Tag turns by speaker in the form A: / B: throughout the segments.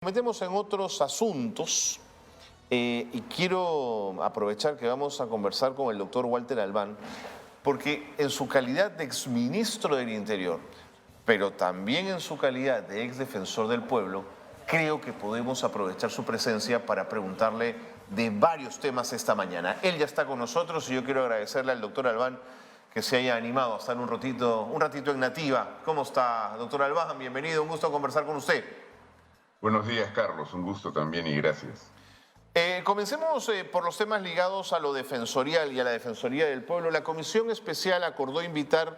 A: Metemos en otros asuntos y quiero aprovechar que vamos a conversar con el doctor Walter Albán, porque en su calidad de exministro del Interior, pero también en su calidad de exdefensor del pueblo, creo que podemos aprovechar su presencia para preguntarle de varios temas esta mañana. Él ya está con nosotros y yo quiero agradecerle al doctor Albán que se haya animado a estar un ratito en Nativa. ¿Cómo está, doctor Albán? Bienvenido, un gusto conversar con usted.
B: Buenos días, Carlos. Un gusto también y gracias.
A: Comencemos por los temas ligados a lo defensorial y a la Defensoría del Pueblo. La Comisión Especial acordó invitar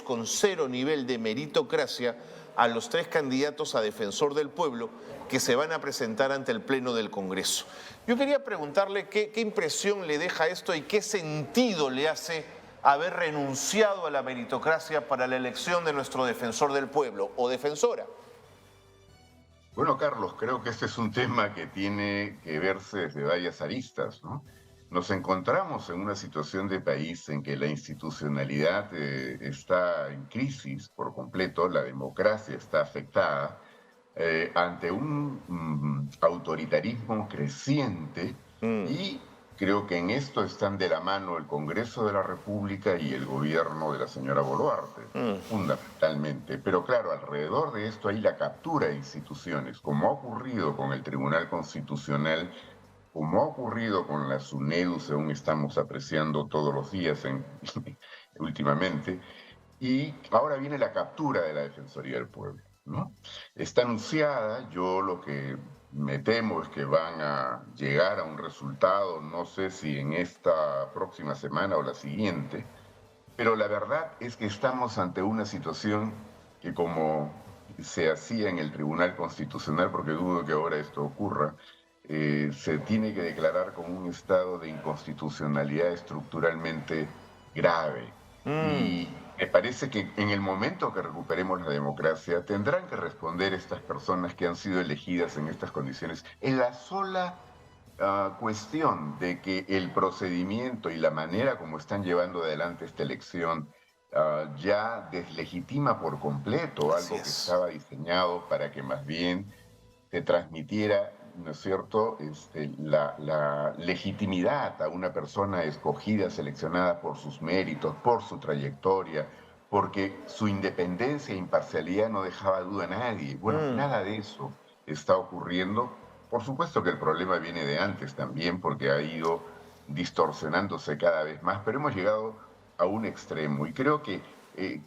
A: con cero nivel de meritocracia a los 3 candidatos a Defensor del Pueblo que se van a presentar ante el Pleno del Congreso. Yo quería preguntarle qué impresión le deja esto y qué sentido le hace haber renunciado a la meritocracia para la elección de nuestro Defensor del Pueblo o defensora.
B: Bueno, Carlos, creo que este es un tema que tiene que verse desde varias aristas, ¿no? Nos encontramos en una situación de país en que la institucionalidad está en crisis por completo, la democracia está afectada ante un autoritarismo creciente y creo que en esto están de la mano el Congreso de la República y el gobierno de la señora Boluarte, fundamentalmente. Pero claro, alrededor de esto hay la captura de instituciones, como ha ocurrido con el Tribunal Constitucional, como ha ocurrido con la SUNEDU, según estamos apreciando todos los días últimamente, y ahora viene la captura de la Defensoría del Pueblo, ¿no? Está anunciada, yo lo que me temo es que van a llegar a un resultado, no sé si en esta próxima semana o la siguiente, pero la verdad es que estamos ante una situación que, como se hacía en el Tribunal Constitucional, porque dudo que ahora esto ocurra, se tiene que declarar como un estado de inconstitucionalidad estructuralmente grave. Y me parece que en el momento que recuperemos la democracia tendrán que responder estas personas que han sido elegidas en estas condiciones en la sola cuestión de que el procedimiento y la manera como están llevando adelante esta elección ya deslegitima por completo algo que estaba diseñado para que más bien se transmitiera, ¿no es cierto?, la legitimidad a una persona escogida, seleccionada por sus méritos, por su trayectoria, porque su independencia e imparcialidad no dejaba duda a nadie. Bueno, nada de eso está ocurriendo. Por supuesto que el problema viene de antes también, porque ha ido distorsionándose cada vez más, pero hemos llegado a un extremo y creo que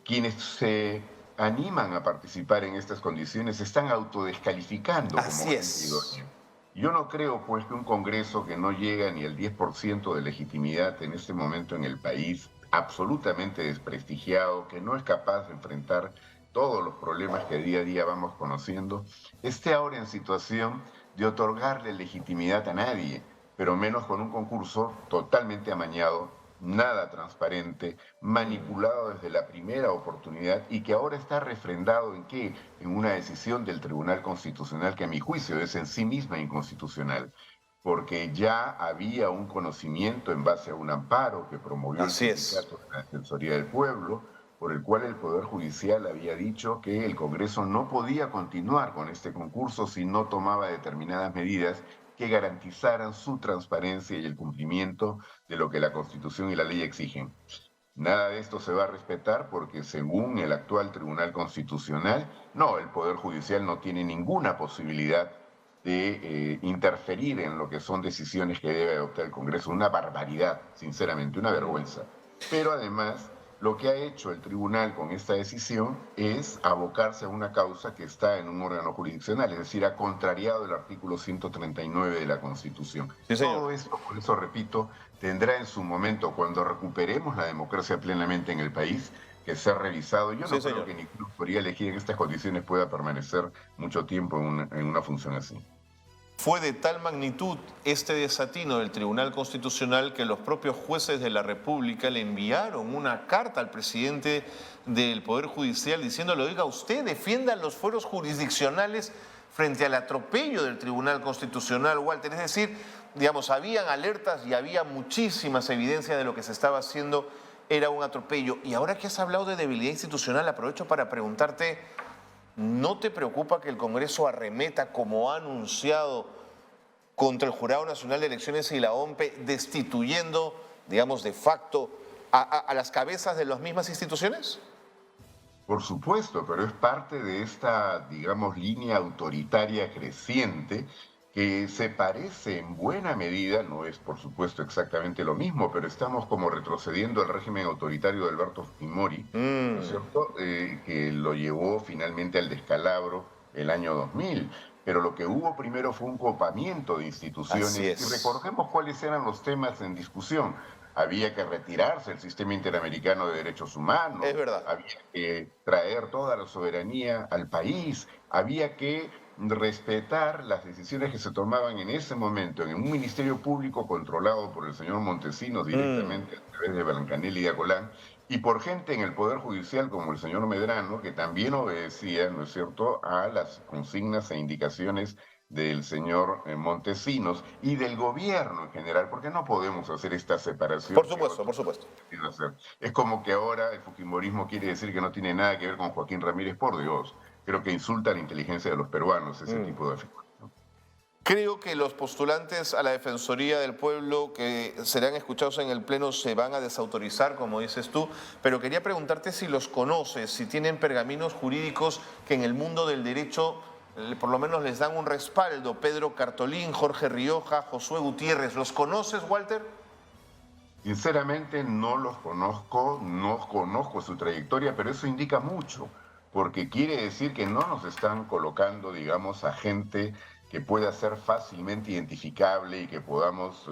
B: quienes se animan a participar en estas condiciones se están autodescalificando como
A: Así
B: gente
A: es.
B: idónea. Yo no creo, pues, que un Congreso que no llega ni al 10% de legitimidad en este momento en el país, absolutamente desprestigiado, que no es capaz de enfrentar todos los problemas que día a día vamos conociendo, esté ahora en situación de otorgarle legitimidad a nadie, pero menos con un concurso totalmente amañado, nada transparente, manipulado desde la primera oportunidad y que ahora está refrendado ¿en qué? En una decisión del Tribunal Constitucional que a mi juicio es en sí misma inconstitucional, porque ya había un conocimiento en base a un amparo que promovió el
A: Así es.
B: Sindicato de la Defensoría del Pueblo, por el cual el Poder Judicial había dicho que el Congreso no podía continuar con este concurso si no tomaba determinadas medidas que garantizaran su transparencia y el cumplimiento de lo que la Constitución y la ley exigen. Nada de esto se va a respetar porque según el actual Tribunal Constitucional, no, el Poder Judicial no tiene ninguna posibilidad de interferir en lo que son decisiones que debe adoptar el Congreso. Una barbaridad, sinceramente, una vergüenza. Pero además, lo que ha hecho el tribunal con esta decisión es abocarse a una causa que está en un órgano jurisdiccional, es decir, ha contrariado el artículo 139 de la Constitución.
A: Sí, señor.
B: Todo esto, por eso repito, tendrá en su momento, cuando recuperemos la democracia plenamente en el país, que ser revisado. Yo no creo que ninguna autoridad elegida en estas condiciones pueda permanecer mucho tiempo en una función así.
A: Fue de tal magnitud este desatino del Tribunal Constitucional que los propios jueces de la República le enviaron una carta al presidente del Poder Judicial diciéndole: oiga, usted defienda los fueros jurisdiccionales frente al atropello del Tribunal Constitucional, Walter. Es decir, digamos, habían alertas y había muchísimas evidencias de lo que se estaba haciendo era un atropello. Y ahora que has hablado de debilidad institucional, aprovecho para preguntarte, ¿no te preocupa que el Congreso arremeta, como ha anunciado, contra el Jurado Nacional de Elecciones y la OMPE, destituyendo, digamos, de facto a las cabezas de las mismas instituciones?
B: Por supuesto, pero es parte de esta, digamos, línea autoritaria creciente que se parece en buena medida, no es por supuesto exactamente lo mismo, pero estamos como retrocediendo al régimen autoritario de Alberto Fujimori, ¿no es cierto? Que lo llevó finalmente al descalabro el año 2000. Pero lo que hubo primero fue un copamiento de
A: Así
B: instituciones y
A: es.
B: recordemos cuáles eran los temas en discusión. Había que retirarse el sistema interamericano de derechos
A: Es
B: humanos,
A: verdad.
B: había que traer toda la soberanía al país, había que respetar las decisiones que se tomaban en ese momento en un ministerio público controlado por el señor Montesinos
A: Mm,
B: directamente a través de Blancanelli y Acolán, y por gente en el Poder Judicial como el señor Medrano, que también obedecía, ¿no es cierto?, a las consignas e indicaciones del señor Montesinos y del gobierno en general, porque no podemos hacer esta
A: por
B: separación que
A: supuesto,
B: otros
A: por supuesto.
B: quieren hacer. Es como que ahora el fujimorismo quiere decir que no tiene nada que ver con Joaquín Ramírez, por Dios. Creo que insulta la inteligencia de los peruanos ese
A: Mm.
B: tipo de afirmación.
A: Creo que los postulantes a la Defensoría del Pueblo que serán escuchados en el Pleno se van a desautorizar, como dices tú, pero quería preguntarte si los conoces, si tienen pergaminos jurídicos que en el mundo del derecho por lo menos les dan un respaldo. Pedro Cartolín, Jorge Rioja, Josué Gutiérrez, ¿los conoces, Walter?
B: Sinceramente no los conozco, no conozco su trayectoria, pero eso indica mucho, porque quiere decir que no nos están colocando, digamos, a gente que pueda ser fácilmente identificable y que podamos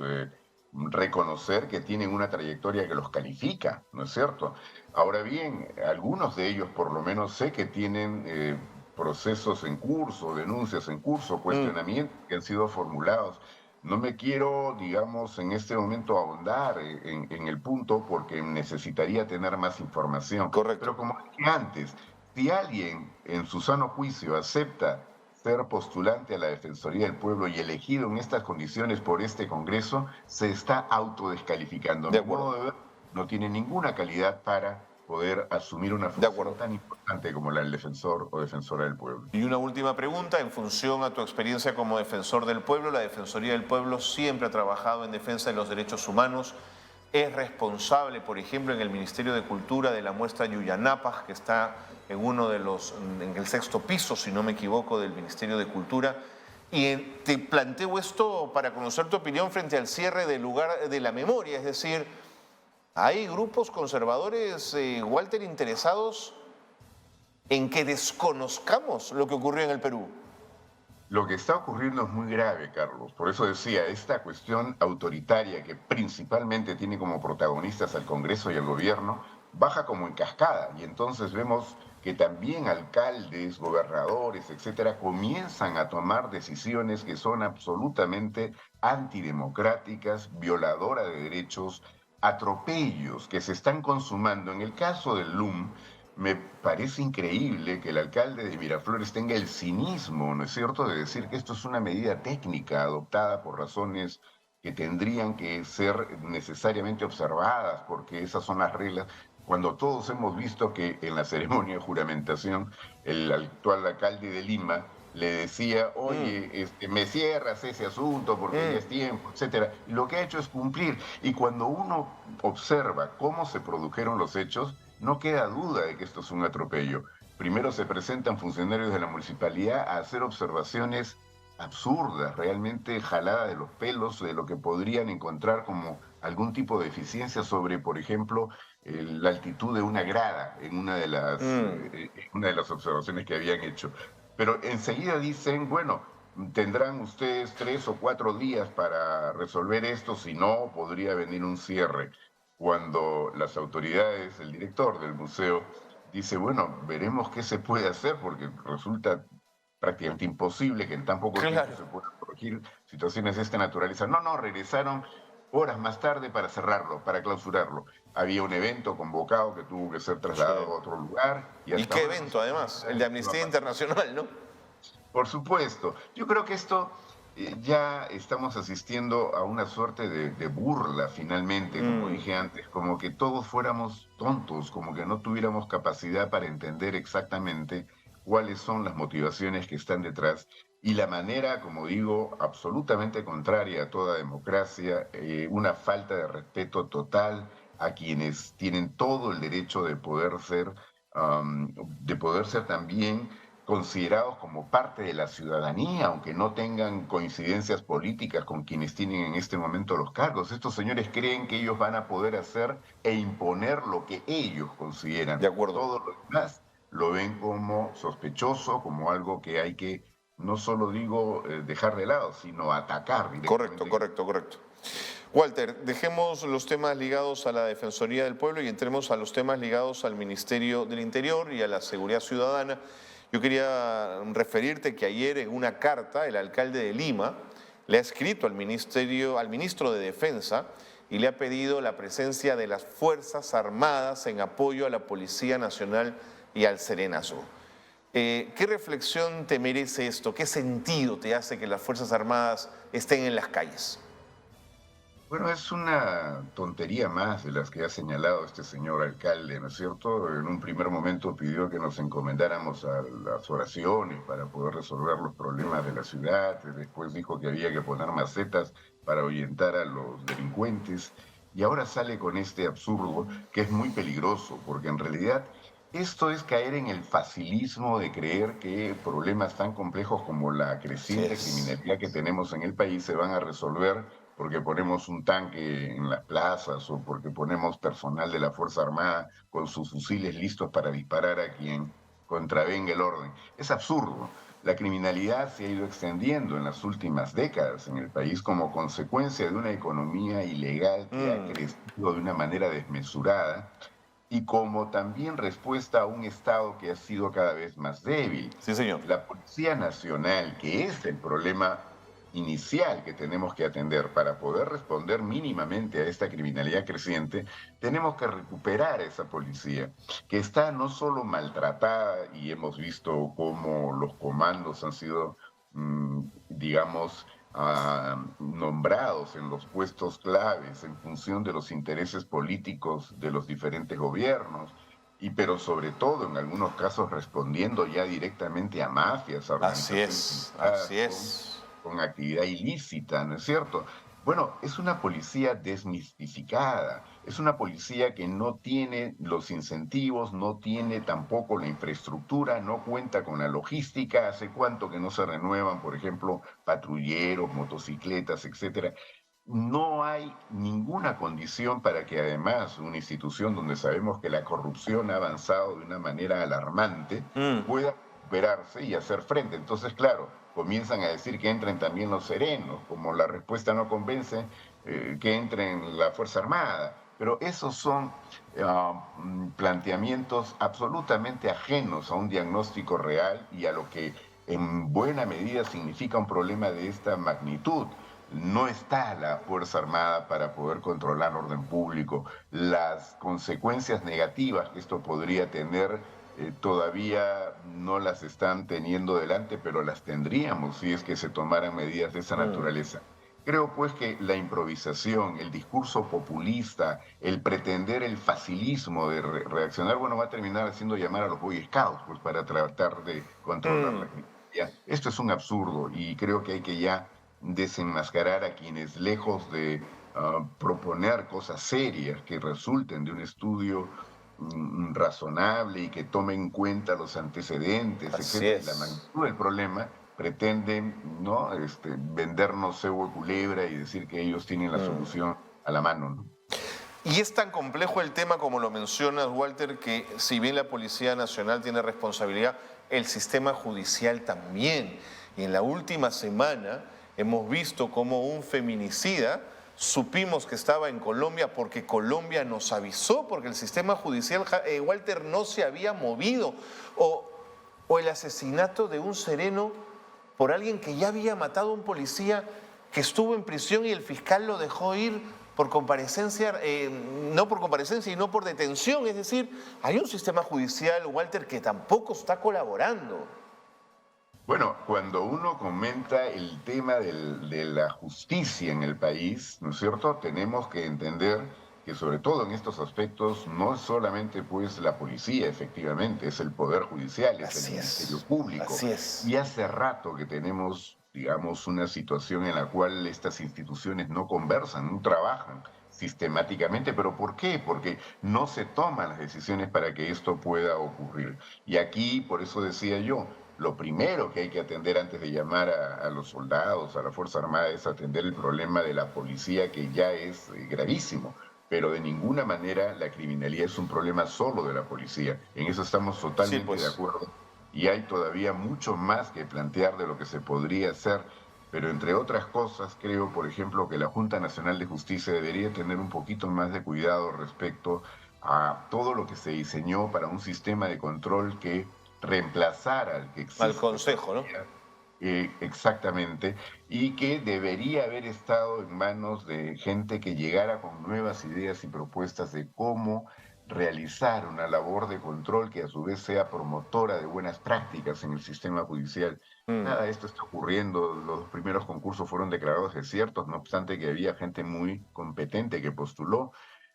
B: reconocer que tienen una trayectoria que los califica, ¿no es cierto? Ahora bien, algunos de ellos por lo menos sé que tienen procesos en curso, denuncias en curso,
A: Mm,
B: cuestionamientos que han sido formulados. No me quiero, digamos, en este momento ahondar en el punto porque necesitaría tener más información.
A: correcto.
B: Pero como dije antes, si alguien en su sano juicio acepta ser postulante a la Defensoría del Pueblo y elegido en estas condiciones por este Congreso, se está autodescalificando. A
A: De
B: mi
A: acuerdo,
B: modo de ver, no tiene ninguna calidad para poder asumir una
A: de
B: función
A: acuerdo.
B: tan importante como la del defensor o defensora del pueblo.
A: Y una última pregunta, en función a tu experiencia como defensor del pueblo, la Defensoría del Pueblo siempre ha trabajado en defensa de los derechos humanos, es responsable, por ejemplo, en el Ministerio de Cultura de la muestra Yuyanapaj, que está en uno de los, en el sexto piso, si no me equivoco, del Ministerio de Cultura. Y te planteo esto para conocer tu opinión frente al cierre del lugar de la memoria, es decir, hay grupos conservadores, Walter, interesados en que desconozcamos lo que ocurrió en el Perú.
B: Lo que está ocurriendo es muy grave, Carlos. Por eso decía, esta cuestión autoritaria que principalmente tiene como protagonistas al Congreso y al gobierno, baja como en cascada. Y entonces vemos que también alcaldes, gobernadores, etcétera, comienzan a tomar decisiones que son absolutamente antidemocráticas, violadoras de derechos, atropellos que se están consumando. En el caso del LUM, me parece increíble que el alcalde de Miraflores tenga el cinismo, ¿no es cierto?, de decir que esto es una medida técnica adoptada por razones que tendrían que ser necesariamente observadas, porque esas son las reglas, cuando todos hemos visto que en la ceremonia de juramentación el actual alcalde de Lima le decía,
A: Mm,
B: oye, me cierras ese asunto porque ya
A: mm,
B: es tiempo, etcétera. Y lo que ha hecho es cumplir. Y cuando uno observa cómo se produjeron los hechos, no queda duda de que esto es un atropello. Primero se presentan funcionarios de la municipalidad a hacer observaciones absurdas, realmente jaladas de los pelos de lo que podrían encontrar como algún tipo de eficiencia sobre, por ejemplo, la altitud de una grada en
A: mm.
B: una de las observaciones que habían hecho. Pero enseguida dicen, bueno, tendrán ustedes 3 o 4 días para resolver esto, si no, podría venir un cierre. Cuando las autoridades, el director del museo, dice, bueno, veremos qué se puede hacer, porque resulta prácticamente imposible que en tan poco tiempo
A: Claro,
B: se puedan corregir situaciones de esta naturaleza. No, no, regresaron horas más tarde para cerrarlo, para clausurarlo. Había un evento convocado que tuvo que ser
A: sí.
B: trasladado a otro lugar y
A: ¿Y
B: hasta
A: qué
B: ahora no
A: evento
B: se
A: además? El de
B: sabe qué va a
A: Amnistía
B: pasar.
A: Internacional, ¿no?
B: Por supuesto. Yo creo que esto ya estamos asistiendo a una suerte de burla finalmente, como
A: Mm,
B: dije antes, como que todos fuéramos tontos, como que no tuviéramos capacidad para entender exactamente cuáles son las motivaciones que están detrás y la manera, como digo, absolutamente contraria a toda democracia, una falta de respeto total a quienes tienen todo el derecho de poder ser también considerados como parte de la ciudadanía, aunque no tengan coincidencias políticas con quienes tienen en este momento los cargos. Estos señores creen que ellos van a poder hacer e imponer lo que ellos consideran.
A: De acuerdo.
B: Todo lo demás lo ven como sospechoso, como algo que hay que, no solo digo dejar de lado, sino atacar
A: Correcto,
B: directamente.
A: correcto, correcto. Walter, dejemos los temas ligados a la Defensoría del Pueblo y entremos a los temas ligados al Ministerio del Interior y a la Seguridad Ciudadana. Yo quería referirte que ayer en una carta el alcalde de Lima le ha escrito al ministro de Defensa y le ha pedido la presencia de las Fuerzas Armadas en apoyo a la Policía Nacional y al Serenazgo. ¿Qué reflexión te merece esto? ¿Qué sentido te hace que las Fuerzas Armadas estén en las calles?
B: Bueno, es una tontería más de las que ha señalado este señor alcalde, ¿no es cierto? En un primer momento pidió que nos encomendáramos a las oraciones para poder resolver los problemas de la ciudad, después dijo que había que poner macetas para ahuyentar a los delincuentes, y ahora sale con este absurdo que es muy peligroso, porque en realidad esto es caer en el facilismo de creer que problemas tan complejos como la
A: Así
B: creciente
A: es.
B: criminalidad que tenemos en el país se van a resolver porque ponemos un tanque en las plazas o porque ponemos personal de la Fuerza Armada con sus fusiles listos para disparar a quien contravenga el orden. Es absurdo. La criminalidad se ha ido extendiendo en las últimas décadas en el país como consecuencia de una economía ilegal que ha crecido de una manera desmesurada y como también respuesta a un Estado que ha sido cada vez más débil.
A: Sí, señor.
B: La Policía Nacional, que es el problema inicial que tenemos que atender para poder responder mínimamente a esta criminalidad creciente, tenemos que recuperar esa policía, que está no solo maltratada, y hemos visto cómo los comandos han sido, digamos, nombrados en los puestos claves en función de los intereses políticos de los diferentes gobiernos, pero sobre todo en algunos casos respondiendo ya directamente a mafias, a
A: Así
B: organizaciones
A: es,
B: ligadas
A: así es.
B: con actividad ilícita, ¿no es cierto? Bueno, es una policía desmistificada, es una policía que no tiene los incentivos, no tiene tampoco la infraestructura, no cuenta con la logística, hace cuánto que no se renuevan, por ejemplo, patrulleros, motocicletas, etcétera. No hay ninguna condición para que además una institución donde sabemos que la corrupción ha avanzado de una manera alarmante
A: Mm,
B: pueda recuperarse y hacer frente. Entonces, claro, comienzan a decir que entren también los serenos, como la respuesta no convence, que entren la Fuerza Armada. Pero esos son planteamientos absolutamente ajenos a un diagnóstico real y a lo que en buena medida significa un problema de esta magnitud. No está la Fuerza Armada para poder controlar orden público. Las consecuencias negativas que esto podría tener todavía no las están teniendo delante, pero las tendríamos si es que se tomaran medidas de esa
A: mm.
B: naturaleza. Creo pues que la improvisación, el discurso populista, el pretender el facilismo de reaccionar, bueno, va a terminar haciendo llamar a los Boy Scouts pues, para tratar de controlar la
A: Mm,
B: criminalidad. Esto es un absurdo y creo que hay que ya desenmascarar a quienes, lejos de proponer cosas serias que resulten de un estudio razonable y que tome en cuenta los antecedentes,
A: así
B: etcétera, y la
A: es.
B: magnitud del problema, pretenden, ¿no? Vendernos cebo de culebra y decir que ellos tienen la
A: Mm.
B: solución a la mano, ¿no?
A: Y es tan complejo el tema como lo mencionas, Walter, que si bien la Policía Nacional tiene responsabilidad, el sistema judicial también. Y en la última semana hemos visto como un feminicida, supimos que estaba en Colombia porque Colombia nos avisó, porque el sistema judicial, Walter, no se había movido. O, o el asesinato de un sereno por alguien que ya había matado a un policía que estuvo en prisión y el fiscal lo dejó ir por comparecencia, no por comparecencia y no por detención. Es decir, hay un sistema judicial, Walter, que tampoco está colaborando.
B: Bueno, cuando uno comenta el tema de la justicia en el país, ¿no es cierto? Tenemos que entender que sobre todo en estos aspectos no es solamente pues la policía, efectivamente, es el Poder Judicial, es el
A: Así
B: Ministerio
A: es,
B: Público.
A: así es.
B: Y hace rato que tenemos, digamos, una situación en la cual estas instituciones no conversan, no trabajan sistemáticamente. ¿Pero por qué? Porque no se toman las decisiones para que esto pueda ocurrir. Y aquí, por eso decía yo, lo primero que hay que atender antes de llamar a los soldados, a la Fuerza Armada, es atender el problema de la policía, que ya es gravísimo. Pero de ninguna manera la criminalidad es un problema solo de la policía. En eso estamos
A: Sí,
B: totalmente de
A: pues.
B: acuerdo. Y hay todavía mucho más que plantear de lo que se podría hacer. Pero entre otras cosas, creo, por ejemplo, que la Junta Nacional de Justicia debería tener un poquito más de cuidado respecto a todo lo que se diseñó para un sistema de control que reemplazara al que
A: Al
B: existe
A: Consejo, ¿no?
B: todavía, exactamente, y que debería haber estado en manos de gente que llegara con nuevas ideas y propuestas de cómo realizar una labor de control que a su vez sea promotora de buenas prácticas en el sistema judicial.
A: Mm.
B: Nada de esto está ocurriendo. Los primeros concursos fueron declarados desiertos, no obstante que había gente muy competente que postuló.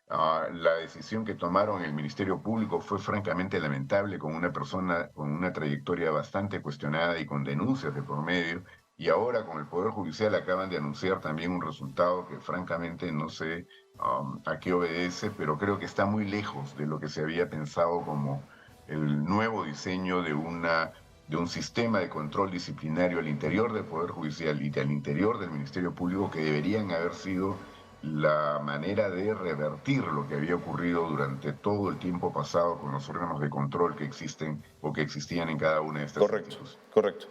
B: La decisión que tomaron el Ministerio Público fue francamente lamentable, con una persona con una trayectoria bastante cuestionada y con denuncias de por medio. Y ahora con el Poder Judicial acaban de anunciar también un resultado que francamente no sé a qué obedece, pero creo que está muy lejos de lo que se había pensado como el nuevo diseño de un sistema de control disciplinario al interior del Poder Judicial y al interior del Ministerio Público, que deberían haber sido la manera de revertir lo que había ocurrido durante todo el tiempo pasado con los órganos de control que existen o que existían en cada una de estas
A: Correcto,
B: instituciones.
A: correcto.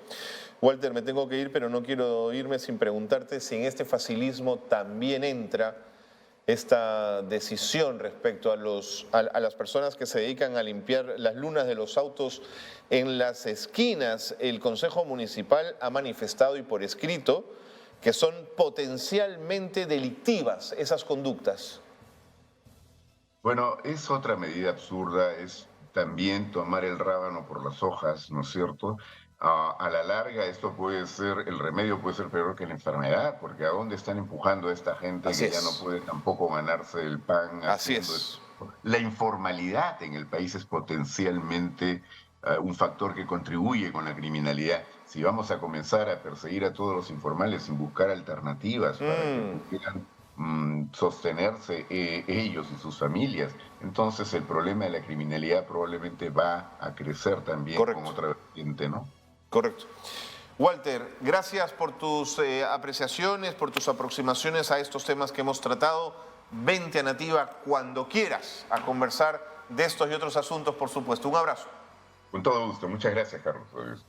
A: Walter, me tengo que ir, pero no quiero irme sin preguntarte si en este facilismo también entra esta decisión respecto a las personas que se dedican a limpiar las lunas de los autos en las esquinas. El Consejo Municipal ha manifestado y por escrito que son potencialmente delictivas esas conductas.
B: Bueno, es otra medida absurda, es también tomar el rábano por las hojas, ¿no es cierto? A la larga esto puede ser, el remedio puede ser peor que la enfermedad, porque ¿a dónde están empujando a esta gente
A: Así
B: que ya no
A: es,
B: puede tampoco ganarse el pan
A: así
B: haciendo
A: es.
B: esto? La informalidad en el país es potencialmente un factor que contribuye con la criminalidad. Si vamos a comenzar a perseguir a todos los informales sin buscar alternativas para que
A: Mm,
B: pudieran sostenerse ellos y sus familias, entonces el problema de la criminalidad probablemente va a crecer también con
A: correcto,
B: otra vertiente, ¿no?
A: correcto. Walter, gracias por tus apreciaciones, por tus aproximaciones a estos temas que hemos tratado. Vente a Nativa cuando quieras a conversar de estos y otros asuntos, por supuesto. Un abrazo.
B: Con todo gusto. Muchas gracias, Carlos. Adiós.